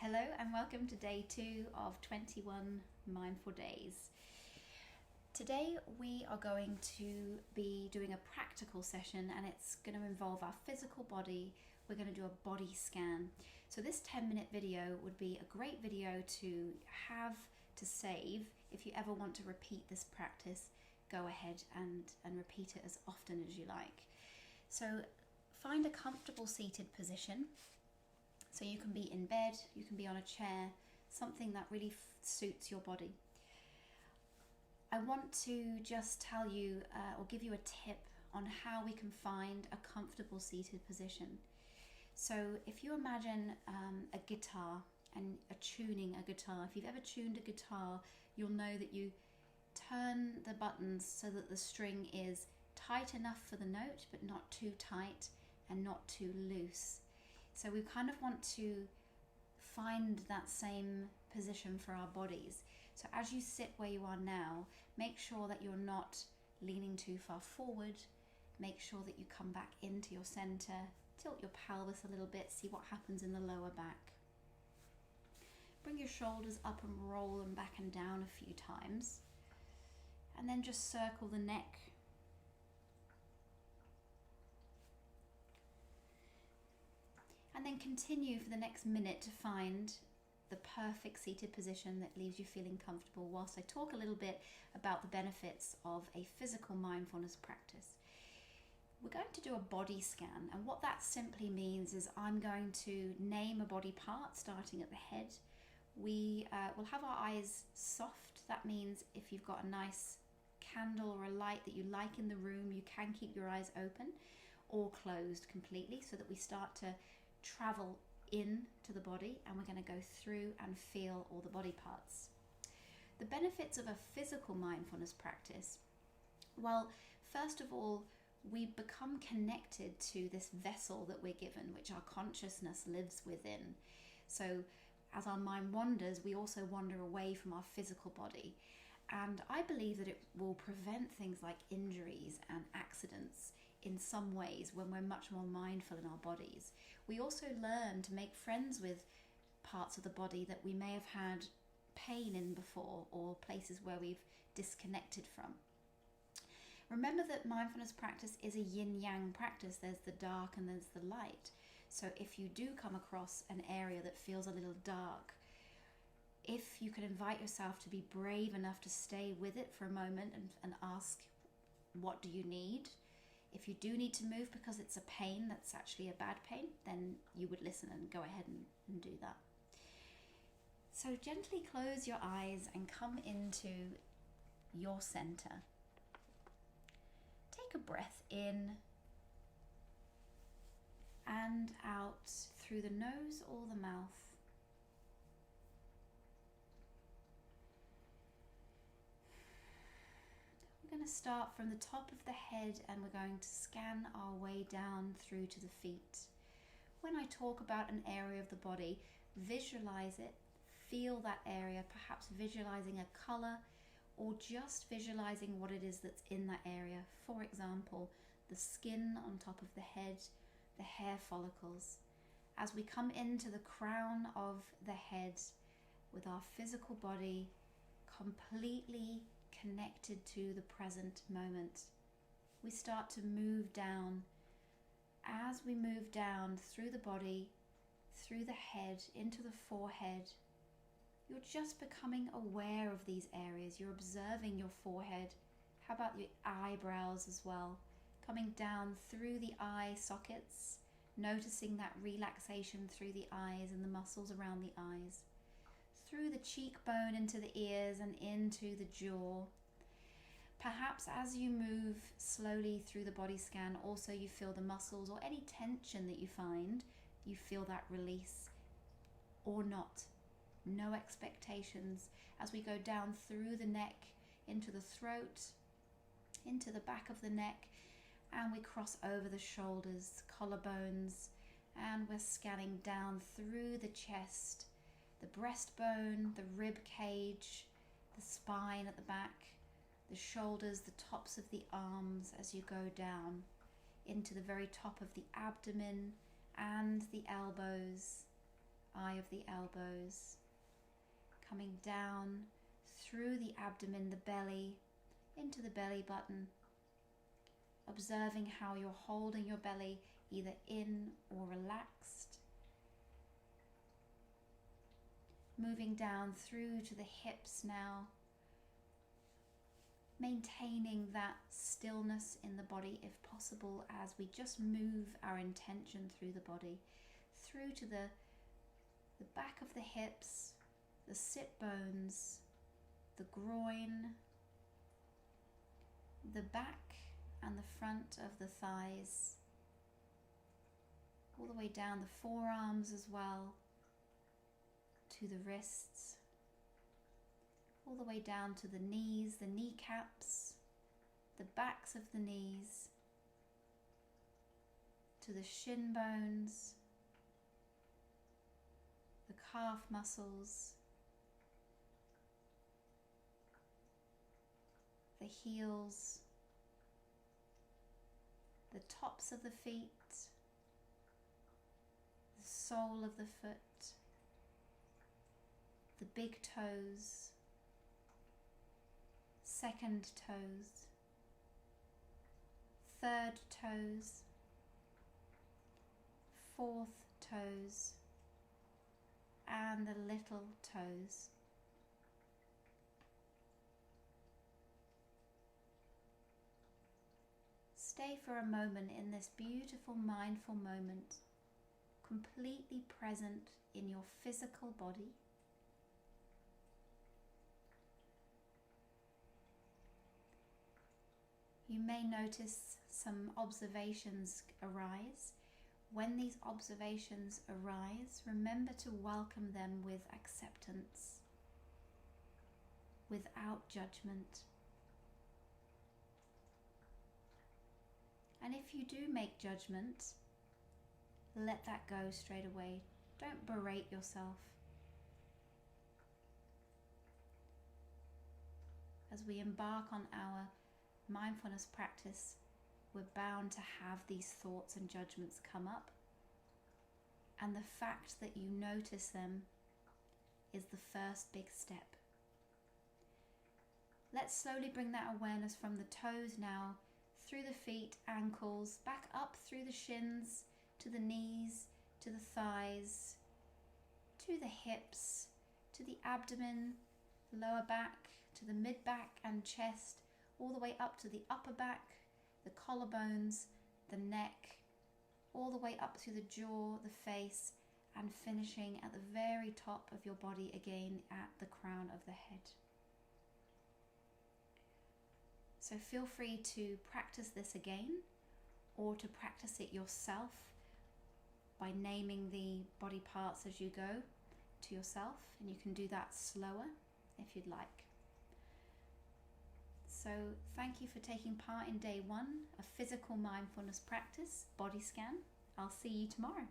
Hello and welcome to day 2 of 21 mindful days. Today we are going to be doing a practical session and it's going to involve our physical body. We're going to do a body scan. So this 10-minute video would be a great video to have to save. If you ever want to repeat this practice, go ahead and repeat it as often as you like. So find a comfortable seated position. So you can be in bed, you can be on a chair, something that really suits your body. I want to just tell you or give you a tip on how we can find a comfortable seated position. So if you imagine a guitar and tuning a guitar, if you've ever tuned a guitar, you'll know that you turn the buttons so that the string is tight enough for the note, but not too tight and not too loose. So we kind of want to find that same position for our bodies. So as you sit where you are now, make sure that you're not leaning too far forward. Make sure that you come back into your center. Tilt your pelvis a little bit, see what happens in the lower back. Bring your shoulders up and roll them back and down a few times. And then just circle the neck. And then continue for the next minute to find the perfect seated position that leaves you feeling comfortable whilst I talk a little bit about the benefits of a physical mindfulness practice. We're going to do a body scan, and what that simply means is I'm going to name a body part starting at the head. We will have our eyes soft. That means if you've got a nice candle or a light that you like in the room, you can keep your eyes open or closed completely so that we start to travel into the body, and we're going to go through and feel all the body parts. The benefits of a physical mindfulness practice, well, first of all, we become connected to this vessel that we're given, which our consciousness lives within. So as our mind wanders, we also wander away from our physical body. And I believe that it will prevent things like injuries and accidents in some ways when we're much more mindful in our bodies. We also learn to make friends with parts of the body that we may have had pain in before, or places where we've disconnected from. Remember that mindfulness practice is a yin-yang practice. There's the dark and there's the light. So if you do come across an area that feels a little dark, if you can invite yourself to be brave enough to stay with it for a moment and ask, what do you need? If you do need to move because it's a pain that's actually a bad pain, then you would listen and go ahead and do that. So gently close your eyes and come into your center. Take a breath in and out through the nose or the mouth. We're going to start from the top of the head and we're going to scan our way down through to the feet. When I talk about an area of the body, visualize it, feel that area, perhaps visualizing a color or just visualizing what it is that's in that area. For example, the skin on top of the head, the hair follicles. As we come into the crown of the head with our physical body completely connected to the present moment, we start to move down. As we move down through the body, through the head, into the forehead, you're just becoming aware of these areas. You're observing your forehead. How about your eyebrows as well? Coming down through the eye sockets, noticing that relaxation through the eyes and the muscles around the eyes. Through the cheekbone into the ears and into the jaw. Perhaps as you move slowly through the body scan, also you feel the muscles or any tension that you find, you feel that release or not. No expectations. As we go down through the neck, into the throat, into the back of the neck, and we cross over the shoulders, collarbones, and we're scanning down through the chest, the breastbone, the rib cage, the spine at the back, the shoulders, the tops of the arms as you go down into the very top of the abdomen and the elbows, eye of the elbows, coming down through the abdomen, the belly, into the belly button, observing how you're holding your belly either in or relaxed, moving down through to the hips now, maintaining that stillness in the body if possible as we just move our intention through the body, through to the back of the hips, the sit bones, the groin, the back and the front of the thighs, all the way down the forearms as well, to the wrists, all the way down to the knees, the kneecaps, the backs of the knees, to the shin bones, the calf muscles, the heels, the tops of the feet, the sole of the foot, the big toes, second toes, third toes, fourth toes, and the little toes. Stay for a moment in this beautiful mindful moment, completely present in your physical body. You may notice some observations arise. When these observations arise, remember to welcome them with acceptance, without judgment. And if you do make judgment, let that go straight away. Don't berate yourself. As we embark on our mindfulness practice, we're bound to have these thoughts and judgments come up. And the fact that you notice them is the first big step. Let's slowly bring that awareness from the toes now, through the feet, ankles, back up through the shins, to the knees, to the thighs, to the hips, to the abdomen, lower back, to the mid-back and chest, all the way up to the upper back, the collarbones, the neck, all the way up to the jaw, the face, and finishing at the very top of your body again at the crown of the head. So feel free to practice this again, or to practice it yourself by naming the body parts as you go to yourself, and you can do that slower if you'd like. So thank you for taking part in day 1 of physical mindfulness practice, body scan. I'll see you tomorrow.